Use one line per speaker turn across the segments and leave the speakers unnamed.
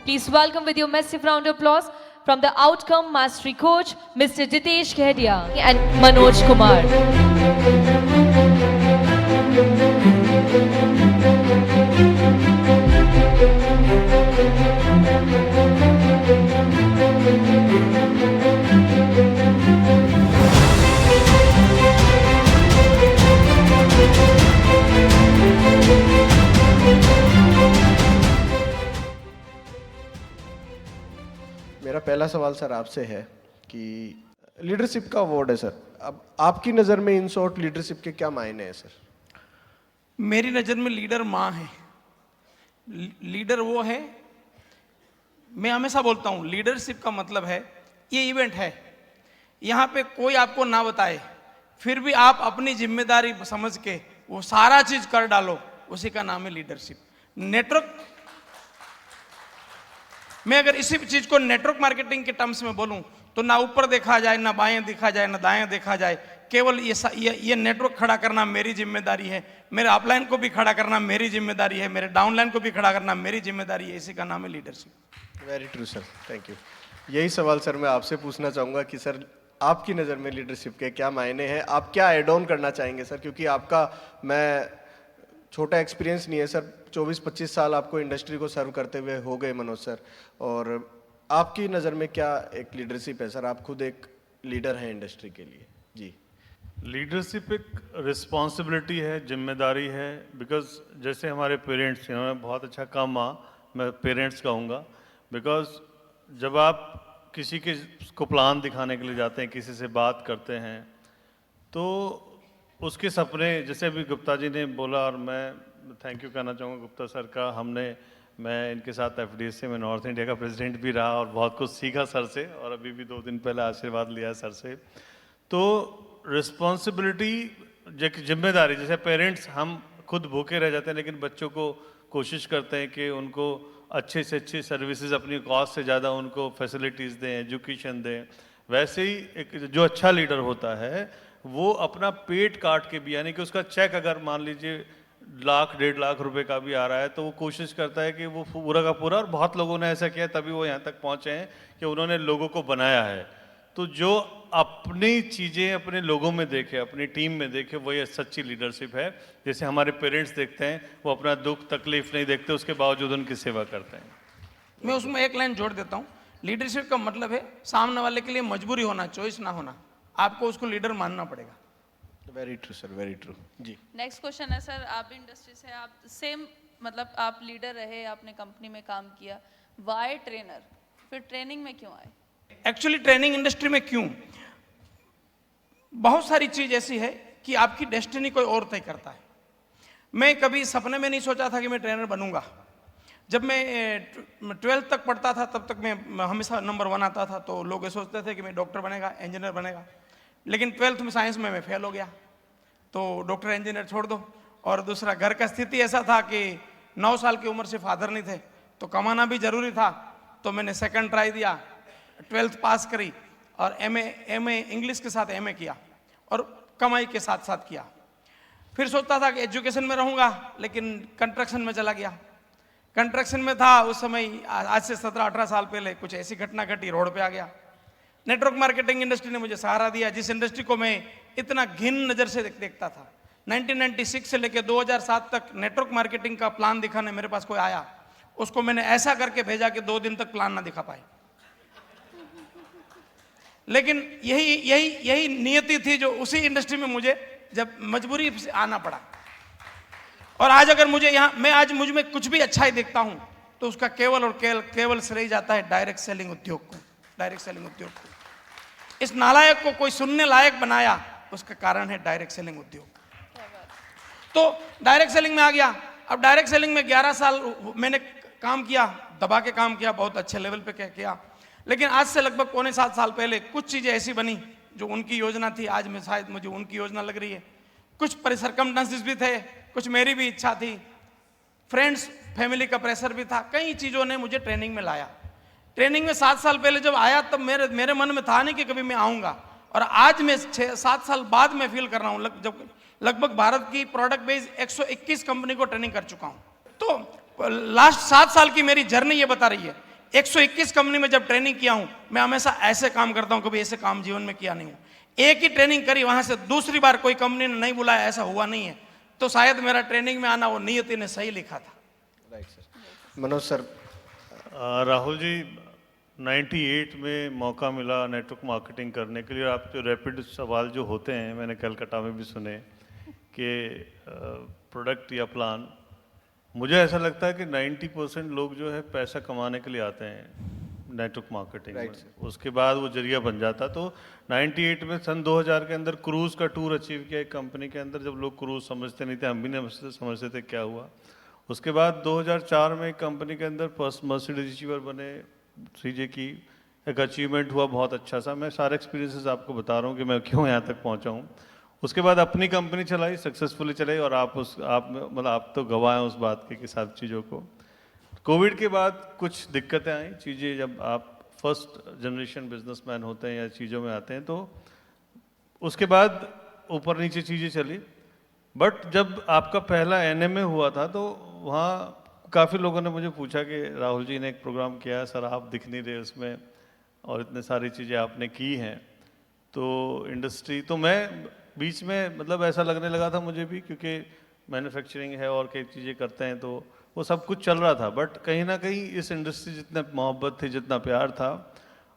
Please welcome with your massive round of applause from the Outcome Mastery Coach, Mr. Jitesh Khedia and Manoj Kumar.
मेरा पहला सवाल sir आपसे है कि leadership का अवार्ड है सर, अब आपकी नज़र में इन शॉर्ट लीडरशिप के क्या मायने हैं सर?
मेरी नज़र में लीडर माँ है। लीडर वो है, मैं हमेशा बोलता हूँ लीडरशिप का मतलब है ये इवेंट है, यहाँ पे कोई आपको ना बताए फिर भी आप अपनी जिम्मेदारी समझ के वो सारा चीज कर डालो, उसी का नाम है लीडरशिप। नेटवर्क, मैं अगर इसी चीज को नेटवर्क मार्केटिंग के टर्म्स में बोलूं तो ना ऊपर देखा जाए, ना बाएं देखा जाए, ना दाएं देखा जाए, केवल ये नेटवर्क खड़ा करना मेरी जिम्मेदारी है, मेरे अपलाइन को भी खड़ा करना मेरी जिम्मेदारी है, मेरे डाउनलाइन को भी खड़ा करना मेरी जिम्मेदारी है। इसी का नाम है leadership.
Very true sir, thank you. यही सवाल सर मैं आपसे पूछना चाहूँगा कि सर आपकी नज़र में लीडरशिप के क्या मायने हैं, आप क्या एड ऑन करना चाहेंगे सर? क्योंकि आपका, मैं छोटा एक्सपीरियंस नहीं है सर, 24-25 साल आपको इंडस्ट्री को सर्व करते हुए हो गए मनोज सर, और आपकी नज़र में क्या एक लीडरशिप है सर? आप खुद एक लीडर हैं इंडस्ट्री के लिए। जी,
लीडरशिप एक रिस्पॉन्सिबिलिटी है, जिम्मेदारी है। बिकॉज जैसे हमारे पेरेंट्स, इन्होंने बहुत अच्छा काम मैं पेरेंट्स कहूँगा। बिकॉज जब आप किसी के को प्लान दिखाने के लिए जाते हैं, किसी से बात करते हैं, तो उसके सपने, जैसे अभी गुप्ता जी ने बोला, और मैं थैंक यू कहना चाहूँगा गुप्ता सर का। मैं इनके साथ एफडीएससी में नॉर्थ इंडिया का प्रेसिडेंट भी रहा और बहुत कुछ सीखा सर से, और अभी भी 2 दिन पहले आशीर्वाद लिया सर से। तो रिस्पॉन्सिबिलिटी, जिम्मेदारी, जैसे पेरेंट्स हम खुद भूखे रह जाते हैं लेकिन बच्चों को कोशिश करते हैं कि उनको अच्छे से अच्छी सर्विसेज, अपनी कॉस्ट से ज़्यादा उनको फैसिलिटीज़ दें, एजुकेशन दें। वैसे ही एक जो अच्छा लीडर होता है वो अपना पेट काट के भी, यानी कि उसका चेक अगर मान लीजिए 1-1.5 लाख रुपए का भी आ रहा है तो वो कोशिश करता है कि वो पूरा का पूरा, और बहुत लोगों ने ऐसा किया तभी वो यहाँ तक पहुँचे हैं कि उन्होंने लोगों को बनाया है। तो जो अपनी चीज़ें अपने लोगों में देखे, अपनी टीम में देखे, वही सच्ची लीडरशिप है। जैसे हमारे पेरेंट्स देखते हैं, वो अपना दुख तकलीफ नहीं देखते, उसके बावजूद उनकी सेवा करते हैं।
मैं उसमें एक लाइन जोड़ देता हूँ, लीडरशिप का मतलब है सामने वाले के लिए मजबूरी होना, चॉइस ना होना, आपको उसको लीडर मानना पड़ेगा।
Very true sir, very true. जी,
नेक्स्ट क्वेश्चन है सर, आप भी इंडस्ट्री से, आप सेम मतलब आप लीडर रहे, आपने कंपनी में काम किया, वाई ट्रेनर, फिर ट्रेनिंग में क्यों आए?
एक्चुअली ट्रेनिंग इंडस्ट्री में क्यों? बहुत सारी चीज ऐसी है कि आपकी डेस्टिनी कोई और तय करता है। मैं कभी सपने में नहीं सोचा था कि मैं ट्रेनर बनूंगा। जब मैं 12th तक पढ़ता था तब तक मैं हमेशा नंबर 1 आता था, तो लोग ये सोचते थे कि मैं डॉक्टर बनेगा, इंजीनियर बनेगा। लेकिन 12th में साइंस में मैं फेल हो गया, तो डॉक्टर इंजीनियर छोड़ दो। और दूसरा, घर का स्थिति ऐसा था कि 9 साल की उम्र से फादर नहीं थे, तो कमाना भी जरूरी था, तो मैंने सेकंड ट्राई दिया, 12th पास करी और एमए इंग्लिश के साथ एमए किया और कमाई के साथ साथ किया। फिर सोचता था कि एजुकेशन में रहूंगा, लेकिन कंस्ट्रक्शन में चला गया। कंस्ट्रक्शन में था उस समय, आज से 17-18 साल पहले कुछ ऐसी घटना घटी, रोड पे आ गया। नेटवर्क मार्केटिंग इंडस्ट्री ने मुझे सहारा दिया, जिस इंडस्ट्री को मैं इतना घिन नज़र से देखता था। 1996 से लेकर 2007 तक नेटवर्क मार्केटिंग का प्लान दिखाने मेरे पास कोई आया, उसको मैंने ऐसा करके भेजा कि 2 दिन तक प्लान ना दिखा पाए। लेकिन यही नियति थी जो उसी इंडस्ट्री में मुझे जब मजबूरी से आना पड़ा। और आज अगर मुझे आज मुझ में कुछ भी अच्छा ही देखता हूं तो उसका केवल और केवल श्रेय जाता है डायरेक्ट सेलिंग उद्योग को। डायरेक्ट सेलिंग उद्योग को, इस नालायक को कोई सुनने लायक बनाया, उसका कारण है डायरेक्ट सेलिंग उद्योग। तो डायरेक्ट सेलिंग में आ गया। अब डायरेक्ट सेलिंग में 11 साल मैंने काम किया, दबा के काम किया, बहुत अच्छे लेवल पे किया। लेकिन आज से लगभग 6.25 साल पहले कुछ चीजें ऐसी बनी जो उनकी योजना थी, आज में शायद मुझे उनकी योजना लग रही है। कुछ सरकमस्टेंसेस भी थे, कुछ मेरी भी इच्छा थी, फ्रेंड्स फैमिली का प्रेशर भी था, कई चीजों ने मुझे ट्रेनिंग में लाया। ट्रेनिंग में 7 साल पहले जब आया तब मेरे मन में था नहीं कि कभी मैं आऊंगा, और आज मैं 6-7 साल बाद मैं फील कर रहा हूं, जब लगभग भारत की प्रोडक्ट बेस्ड 121 कंपनी को ट्रेनिंग कर चुका हूं। तो लास्ट 7 साल की मेरी जर्नी ये बता रही है 121 कंपनी में जब ट्रेनिंग किया हूं, मैं हमेशा ऐसे काम करता हूं, कभी ऐसे काम जीवन में किया नहीं हूं। एक ही ट्रेनिंग करी, वहां से दूसरी बार कोई कंपनी ने नहीं बुलाया, ऐसा हुआ नहीं है। तो शायद मेरा ट्रेनिंग में आना वो नियति ने सही लिखा था।
Right sir. Manoj sir.
Rahul ji, 98 में मौका मिला नेटवर्क मार्केटिंग करने के लिए। आप जो रैपिड सवाल जो होते हैं, मैंने कलकत्ता में भी सुने कि प्रोडक्ट या प्लान, मुझे ऐसा लगता है कि 90% लोग जो है पैसा कमाने के लिए आते हैं नेटवर्क मार्केटिंग में। उसके बाद वो जरिया बन जाता। तो 98 में सन 2000 के अंदर क्रूज़ का टूर अचीव किया एक कंपनी के अंदर, जब लोग क्रूज़ समझते नहीं थे, हम भी नहीं समझते थे क्या हुआ। उसके बाद 2004 में एक कंपनी के अंदर मर्सिडीज अचीवर बने, 3J की एक अचीवमेंट हुआ बहुत अच्छा सा। मैं सारे एक्सपीरियंसेस आपको बता रहा हूँ कि मैं क्यों यहाँ तक पहुँचा हूँ। उसके बाद अपनी कंपनी चलाई, सक्सेसफुली चलाई, और आप तो गवाह हैं उस बात के कि सब चीज़ों को। कोविड के बाद कुछ दिक्कतें आई, चीज़ें जब आप फर्स्ट जनरेशन बिजनेसमैन होते हैं या चीज़ों में आते हैं, तो उसके बाद ऊपर नीचे चीज़ें चली। बट जब आपका पहला NMA हुआ था, तो वहाँ काफ़ी लोगों ने मुझे पूछा कि राहुल जी ने एक प्रोग्राम किया है सर, आप दिख नहीं रहे उसमें, और इतने सारी चीज़ें आपने की हैं, तो इंडस्ट्री, तो मैं बीच में मतलब ऐसा लगने लगा था मुझे भी, क्योंकि मैन्युफैक्चरिंग है और कई चीज़ें करते हैं, तो वो सब कुछ चल रहा था। बट कहीं ना कहीं इस इंडस्ट्री जितना मोहब्बत थी, जितना प्यार था,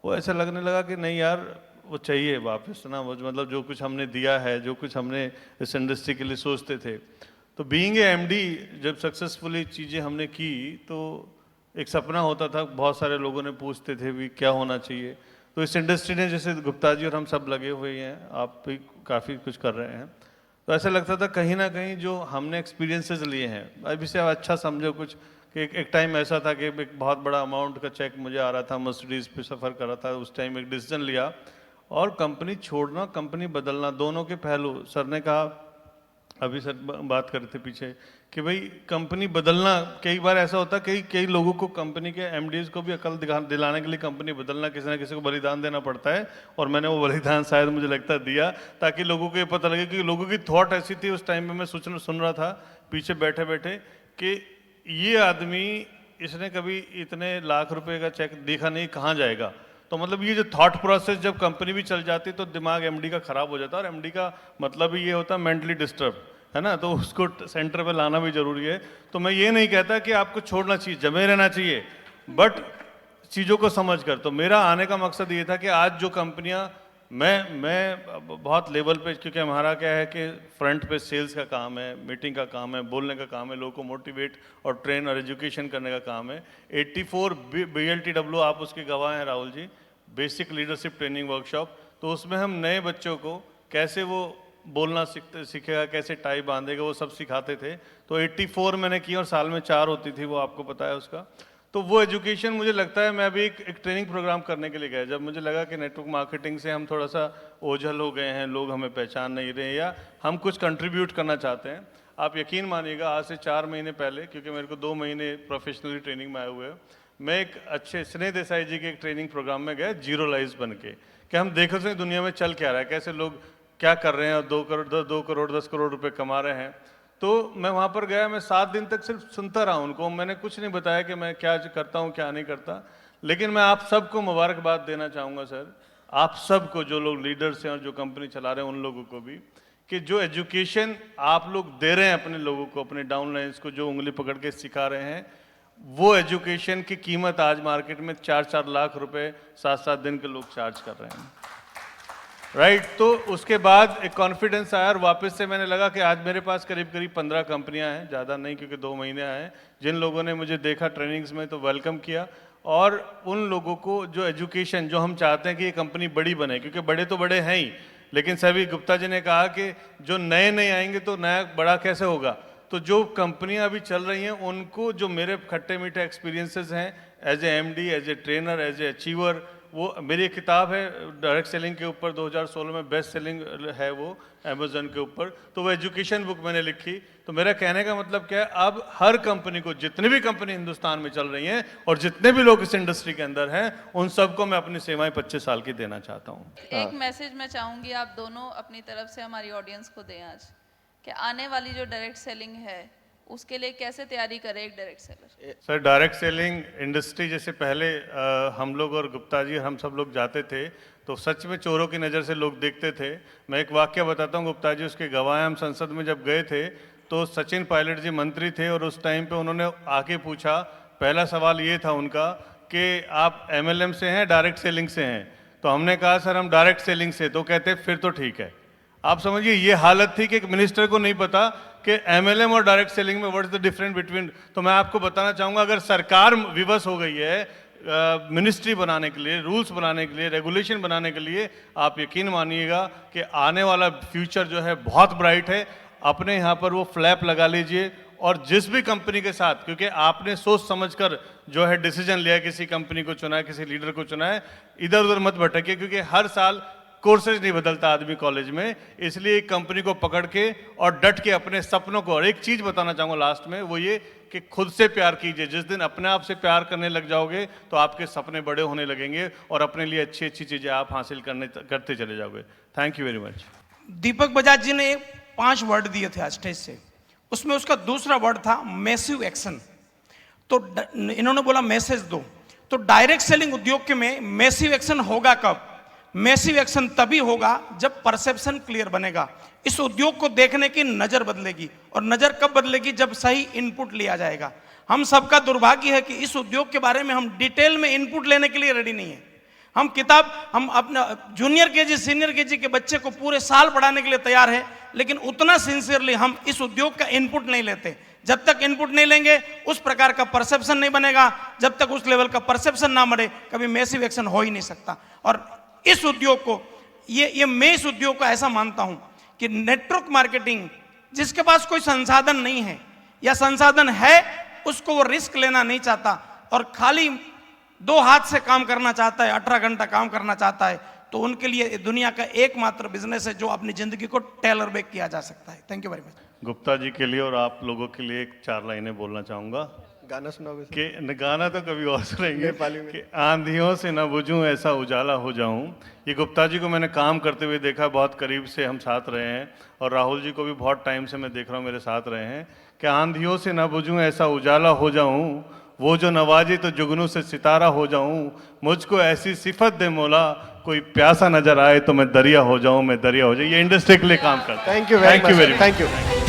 वो ऐसा लगने लगा कि नहीं यार, वो चाहिए वापस ना, वो मतलब जो कुछ हमने दिया है, जो कुछ हमने इस इंडस्ट्री के लिए सोचते थे। तो बीइंग ए MD, जब सक्सेसफुली चीज़ें हमने की, तो एक सपना होता था, बहुत सारे लोगों ने पूछते थे भी क्या होना चाहिए। तो इस इंडस्ट्री ने, जैसे गुप्ता जी और हम सब लगे हुए हैं, आप भी काफ़ी कुछ कर रहे हैं, तो ऐसा लगता था कहीं ना कहीं जो हमने एक्सपीरियंसेस लिए हैं, अभी से अच्छा समझो कुछ, कि एक टाइम ऐसा था कि एक बहुत बड़ा अमाउंट का चेक मुझे आ रहा था, मर्सिडीज़ पे सफ़र कर रहा था, उस टाइम एक डिसीजन लिया, और कंपनी छोड़ना, कंपनी बदलना, दोनों के पहलू। सर ने कहा, अभी सर बात कर रहे थे पीछे, कि भाई कंपनी बदलना, कई बार ऐसा होता है कई लोगों को, कंपनी के MDs को भी अकल दिलाने के लिए कंपनी बदलना, किसी ना किसी को बलिदान देना पड़ता है, और मैंने वो बलिदान शायद मुझे लगता है दिया, ताकि लोगों को ये पता लगे, कि लोगों की थॉट ऐसी थी उस टाइम में, मैं सुन रहा था पीछे बैठे बैठे, कि ये आदमी, इसने कभी इतने लाख रुपए का चेक देखा नहीं, कहाँ जाएगा। तो मतलब ये जो थॉट प्रोसेस जब कंपनी भी चल जाती, तो दिमाग MD का खराब हो जाता है, और MD का मतलब ही ये होता है मेंटली डिस्टर्ब, है ना, तो उसको सेंटर पे लाना भी जरूरी है। तो मैं ये नहीं कहता कि आपको छोड़ना चाहिए, जमे रहना चाहिए, बट चीज़ों को समझ कर। तो मेरा आने का मकसद ये था कि आज जो कंपनियां, मैं बहुत लेवल पे, क्योंकि हमारा क्या है कि फ्रंट पे सेल्स का काम है, मीटिंग का काम है, बोलने का काम है, लोगों को मोटिवेट और ट्रेन और एजुकेशन करने का काम है। 84 BLTW, आप उसके गवाह हैं Rahul ji, basic leadership training workshop. तो उसमें हम नए बच्चों को कैसे वो बोलना सीखेगा, कैसे टाई बांधेगा, वो सब सिखाते थे। तो 84 मैंने की, और साल में 4 होती थी, वो आपको पता है उसका। तो वो एजुकेशन, मुझे लगता है, मैं अभी एक ट्रेनिंग प्रोग्राम करने के लिए गया, जब मुझे लगा कि नेटवर्क मार्केटिंग से हम थोड़ा सा ओझल हो गए हैं, लोग हमें पहचान नहीं रहे, या हम कुछ कंट्रीब्यूट करना चाहते हैं। आप यकीन मानिएगा, आज से 4 महीने पहले, क्योंकि मेरे को 2 महीने प्रोफेशनली ट्रेनिंग में आए हुए हैं, मैं एक अच्छे स्नेह देसाई जी के एक ट्रेनिंग प्रोग्राम में गया, जीरो लाइव्स बन के, कि हम देखो से दुनिया में चल क्या रहा है, कैसे लोग क्या कर रहे हैं, 2 करोड़ 10 करोड़ रुपए कमा रहे हैं। तो मैं वहाँ पर गया, मैं 7 दिन तक सिर्फ सुनता रहा उनको, मैंने कुछ नहीं बताया कि मैं क्या करता हूँ, क्या नहीं करता। लेकिन मैं आप सबको मुबारकबाद देना चाहूँगा सर, आप सबको, जो लोग लीडर्स हैं और जो कंपनी चला रहे हैं, उन लोगों को भी, कि जो एजुकेशन आप लोग दे रहे हैं अपने लोगों को, अपने डाउनलाइंस को, जो उंगली पकड़ के सिखा रहे हैं, वो एजुकेशन की कीमत आज मार्केट में 4-4 लाख रुपए 7-7 दिन के लोग चार्ज कर रहे हैं, राइट। तो उसके बाद एक कॉन्फिडेंस आया, और वापस से मैंने लगा कि आज मेरे पास करीब 15 कंपनियां हैं, ज़्यादा नहीं, क्योंकि 2 महीने आए हैं, जिन लोगों ने मुझे देखा ट्रेनिंग्स में, तो वेलकम किया। और उन लोगों को जो एजुकेशन, जो हम चाहते हैं कि ये कंपनी बड़ी बने, क्योंकि बड़े तो बड़े हैं ही, लेकिन सभी, गुप्ता जी ने कहा कि जो नए आएंगे तो नया बड़ा कैसे होगा। तो जो कंपनियां अभी चल रही हैं, उनको जो मेरे खट्टे मीठे एक्सपीरियंसेस हैं as a MD, as a trainer, as a achiever, वो मेरी एक किताब है डायरेक्ट सेलिंग के ऊपर, 2016 में बेस्ट सेलिंग है वो अमेजन के ऊपर, तो वो एजुकेशन बुक मैंने लिखी। तो मेरा कहने का मतलब क्या है, अब हर कंपनी को, जितनी भी कंपनी हिंदुस्तान में चल रही हैं और जितने भी लोग इस इंडस्ट्री के अंदर हैं, उन सबको मैं अपनी सेवाएं 25 साल की देना चाहता हूँ।
एक मैसेज मैं चाहूँगी आप दोनों अपनी तरफ से हमारी ऑडियंस को दें आज, कि आने वाली जो डायरेक्ट सेलिंग है उसके लिए कैसे तैयारी करे एक direct seller?
Sir direct selling industry जैसे पहले हम लोग और गुप्ता जी हम सब लोग जाते थे तो सच में चोरों की नज़र से लोग देखते थे। मैं एक वाक्य बताता हूँ, गुप्ता जी उसके गवाह हैं। हम संसद में जब गए थे तो सचिन पायलट जी मंत्री थे और उस टाइम पे उन्होंने आके पूछा, पहला सवाल ये था उनका कि आप MLM से हैं डायरेक्ट सेलिंग से हैं? तो हमने कहा सर हम डायरेक्ट सेलिंग से। तो कहते फिर तो ठीक है। आप समझिए ये हालत थी कि एक मिनिस्टर को नहीं पता कि MLM और डायरेक्ट सेलिंग में what is the difference between. तो मैं आपको बताना चाहूँगा, अगर सरकार विवश हो गई है मिनिस्ट्री बनाने के लिए, रूल्स बनाने के लिए, रेगुलेशन बनाने के लिए, आप यकीन मानिएगा कि आने वाला फ्यूचर जो है बहुत ब्राइट है। अपने यहाँ पर वो फ्लैप लगा लीजिए और जिस भी कंपनी के साथ, क्योंकि आपने सोच समझकर जो है डिसीजन लिया, किसी कंपनी को चुना है, किसी लीडर को चुना है, इधर उधर मत भटकिए, क्योंकि हर साल कोर्सेज नहीं बदलता आदमी कॉलेज में। इसलिए एक कंपनी को पकड़ के और डट के अपने सपनों को, और एक चीज बताना चाहूँगा लास्ट में, वो ये कि खुद से प्यार कीजिए। जिस दिन अपने आप से प्यार करने लग जाओगे तो आपके सपने बड़े होने लगेंगे और अपने लिए अच्छी अच्छी चीजें आप हासिल करते चले जाओगे। Thank you very much.
Deepak Bajaj ji ने 5 वर्ड दिए थे आज स्टेज से, उसमें उसका दूसरा वर्ड था मैसिव एक्शन। तो इन्होंने बोला मैसेज दो। तो डायरेक्ट सेलिंग उद्योग के में मैसिव एक्शन होगा कब? मैसिव एक्शन तभी होगा जब परसेप्शन क्लियर बनेगा। इस उद्योग को देखने की नजर बदलेगी, और नजर कब बदलेगी? जब सही इनपुट लिया जाएगा। हम सबका दुर्भाग्य है कि इस उद्योग के बारे में हम डिटेल में इनपुट लेने के लिए रेडी नहीं है। हम अपने जूनियर केजी सीनियर केजी के बच्चे को पूरे साल पढ़ाने के लिए तैयार है, लेकिन उतना सिंसियरली हम इस उद्योग का इनपुट नहीं लेते। जब तक इनपुट नहीं लेंगे उस प्रकार का परसेप्शन नहीं बनेगा। जब तक उस लेवल का परसेप्शन ना बने कभी मैसिव एक्शन हो ही नहीं सकता। और इस उद्योग को मैं इस उद्योग को ऐसा मानता हूं कि नेटवर्क मार्केटिंग, जिसके पास कोई संसाधन नहीं है या संसाधन है उसको वो रिस्क लेना नहीं चाहता और खाली 2 हाथ से काम करना चाहता है, 18 घंटा काम करना चाहता है, तो उनके लिए दुनिया का एकमात्र बिजनेस है जो अपनी जिंदगी को टेलर मेक किया जा सकता है। Thank you very much.
Gupta ji के लिए और आप लोगों के लिए 4 लाइनें बोलना चाहूँगा।
गाना सुनाओगे सर?
कि गाना तो कभी और सुनेंगे।
नेपाली में।
कि आंधियों से न बुझूं ऐसा उजाला हो जाऊं। ये गुप्ता जी को मैंने काम करते हुए देखा, बहुत करीब से हम साथ रहे हैं, और राहुल जी को भी बहुत टाइम से मैं देख रहा हूँ मेरे साथ रहे हैं। कि आंधियों से न बुझूं ऐसा उजाला हो जाऊं, वो जो नवाजे तो जुगनू से सितारा हो जाऊं, मुझको ऐसी सिफत दे मौला, कोई प्यासा नजर आए तो मैं दरिया हो जाऊं, मैं दरिया हो जाऊं। ये इंडस्ट्री के लिए काम करता है।
Thank you very much. Thank you.